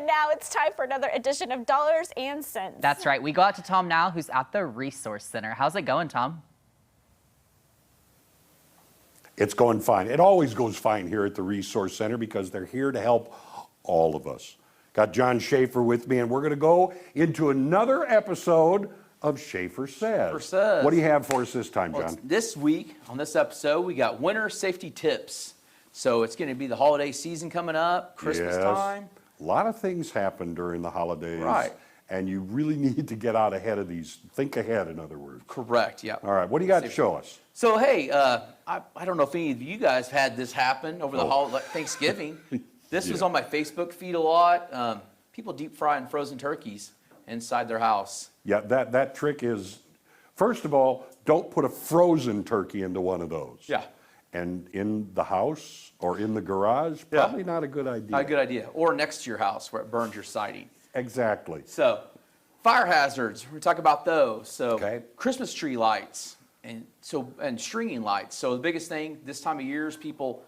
And now it's time for another edition of Dollars and Cents. That's right. We go out to Tom now, who's at the Resource Center. How's it going, Tom? It's going fine. It always goes fine here at the Resource Center because they're here to help all of us. Got John Schaefer with me, and we're going to go into another episode of Schaefer Says. Schaefer Says. What do you have for us this time, Well, John? this week, on this episode, we got winter safety tips. So it's going to be the holiday season coming up, Christmas time. A lot of things happen during the holidays. Right. And you really need to get out ahead of these. Think ahead, in other words. Correct, yeah. All right, what do you got to show us? So, hey, I don't know if any of you guys had this happen over the Thanksgiving. This was on my Facebook feed a lot. People deep frying frozen turkeys inside their house. Yeah, that trick is, first of all, don't put a frozen turkey into one of those. Yeah. And in the house or in the garage, probably not a good idea. Not a good idea. Or next to your house where it burns your siding. Exactly. So, fire hazards, we're going to talk about those. So, Okay. Christmas tree lights and stringing lights. So, the biggest thing this time of year is people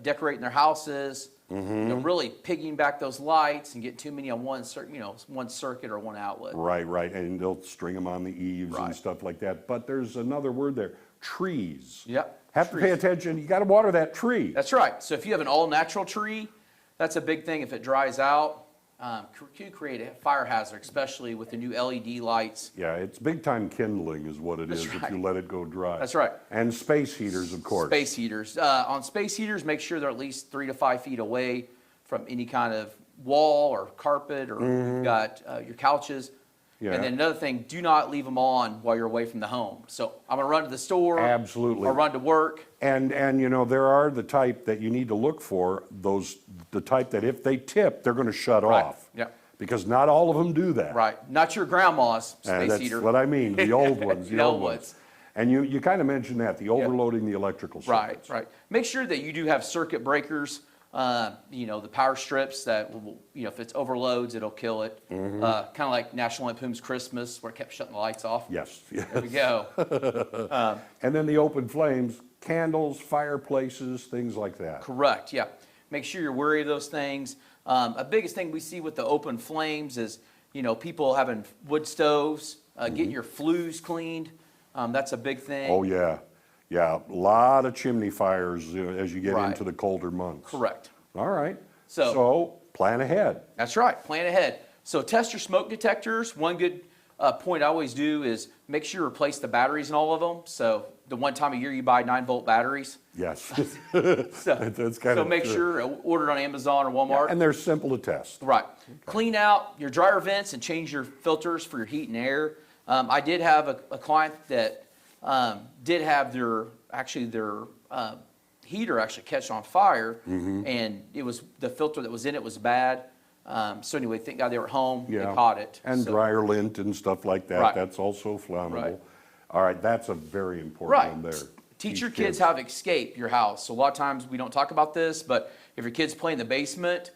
decorating their houses, really pigging back those lights and get too many on one circuit or one outlet. Right. And they'll string them on the eaves and stuff like that. But there's another word there, trees. Yep. Have to pay attention. You got to water that tree. That's right. So, if you have an all-natural tree, that's a big thing. If it dries out, could create a fire hazard, especially with the new LED lights. Yeah, it's big time kindling is what it is if you let it go dry. That's right. And space heaters, of course. Space heaters. On space heaters, make sure they're at least 3 to 5 feet away from any kind of wall or carpet, or you've got your couches. Yeah. And then another thing, do not leave them on while you're away from the home. So I'm going to run to the store. Absolutely. Or run to work. And there are the type that you need to look for, the type that if they tip, they're going to shut off. Yeah. Because not all of them do that. Right. Not your grandma's space heater. That's what I mean, the old ones. The old ones. And you kind of mentioned that, the overloading the electrical circuits. Right. Make sure that you do have circuit breakers, the power strips that will, if it overloads, it'll kill it. Kind of like National Lampoon's Christmas, where it kept shutting the lights off. Yes. There we go. And then the open flames, candles, fireplaces, things like that. Correct, yeah. Make sure you're wary of those things. A biggest thing we see with the open flames is, people having wood stoves, getting your flues cleaned. That's a big thing. Oh, yeah. Yeah, a lot of chimney fires as you get into the colder months. Correct. All right. So plan ahead. That's right. Plan ahead. So test your smoke detectors. One good point I always do is make sure you replace the batteries in all of them. So the one time a year you buy 9-volt batteries. Yes. So make sure order it on Amazon or Walmart. Yeah, and they're simple to test. Right. Okay. Clean out your dryer vents and change your filters for your heat and air. I did have a client that did have their heater actually catch on fire, and it was the filter that was in it was bad. So anyway, thank God they were home. Yeah. They caught it. And dryer lint and stuff like that. Right. That's also flammable. Right. All right, that's a very important one there. Teach your kids how to escape your house. So a lot of times we don't talk about this, but if your kids play in the basement,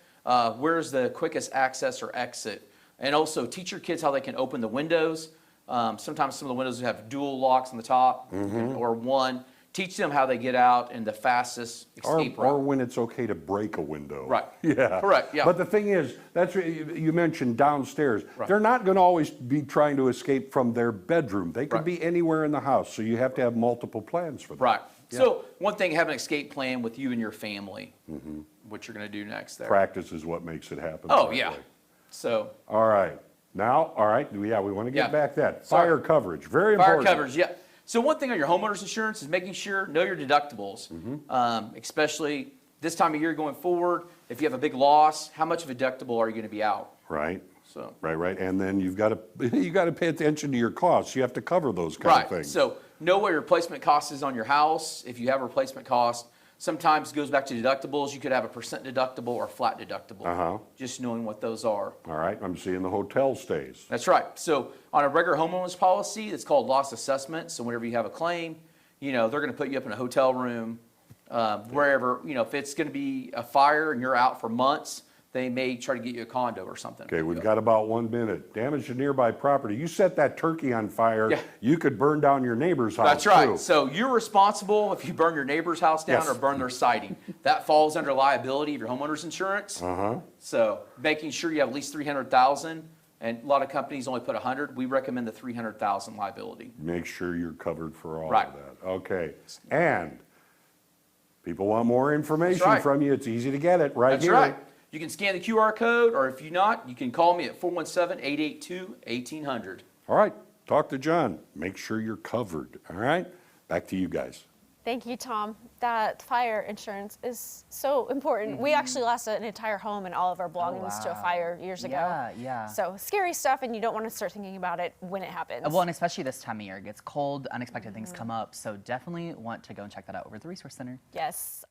where's the quickest access or exit? And also teach your kids how they can open the windows. Sometimes some of the windows have dual locks on the top or one. Teach them how they get out and the fastest escape route. Or when it's okay to break a window. Right. Yeah. Correct, yeah. But the thing is, that's what you mentioned downstairs. Right. They're not going to always be trying to escape from their bedroom. They could be anywhere in the house, so you have to have multiple plans for that. Right. Yeah. So one thing, have an escape plan with you and your family, what you're going to do next there. Practice is what makes it happen. Oh, that yeah. way. So. All right. Now, we want to get back that. Sorry. Fire coverage, very Fire important. coverage, yeah. So one thing on your homeowner's insurance is making sure, know your deductibles, especially this time of year going forward. If you have a big loss, how much of a deductible are you going to be out? Right. So. Right. And then you've got to pay attention to your costs. You have to cover those kind of things. So know what your replacement cost is on your house. If you have a replacement cost, sometimes it goes back to deductibles. You could have a % deductible or a flat deductible. Just knowing what those are. All right. I'm seeing the hotel stays. That's right. So on a regular homeowner's policy, it's called loss assessment. So whenever you have a claim, they're going to put you up in a hotel room, wherever. If it's going to be a fire and you're out for months, they may try to get you a condo or something. Okay, we've got about 1 minute. Damage to nearby property. You set that turkey on fire, Yeah. you could burn down your neighbor's house That's right. too. So you're responsible if you burn your neighbor's house down Yes. or burn their siding. That falls under liability of your homeowner's insurance. Uh-huh. So making sure you have at least 300,000, and a lot of companies only put 100. We recommend the 300,000 liability. Make sure you're covered for all Right. of that. Okay. And people want more information right. from you. It's easy to get it right That's here. right. You can scan the QR code, or if you're not, you can call me at 417-882-1800. All right. Talk to John. Make sure you're covered. All right. Back to you guys. Thank you, Tom. That fire insurance is so important. We actually lost an entire home and all of our belongings to a wow. fire years ago. Yeah. So scary stuff, and you don't want to start thinking about it when it happens. Well, and especially this time of year, it gets cold, unexpected things come up. So definitely want to go and check that out over at the Resource Center. Yes.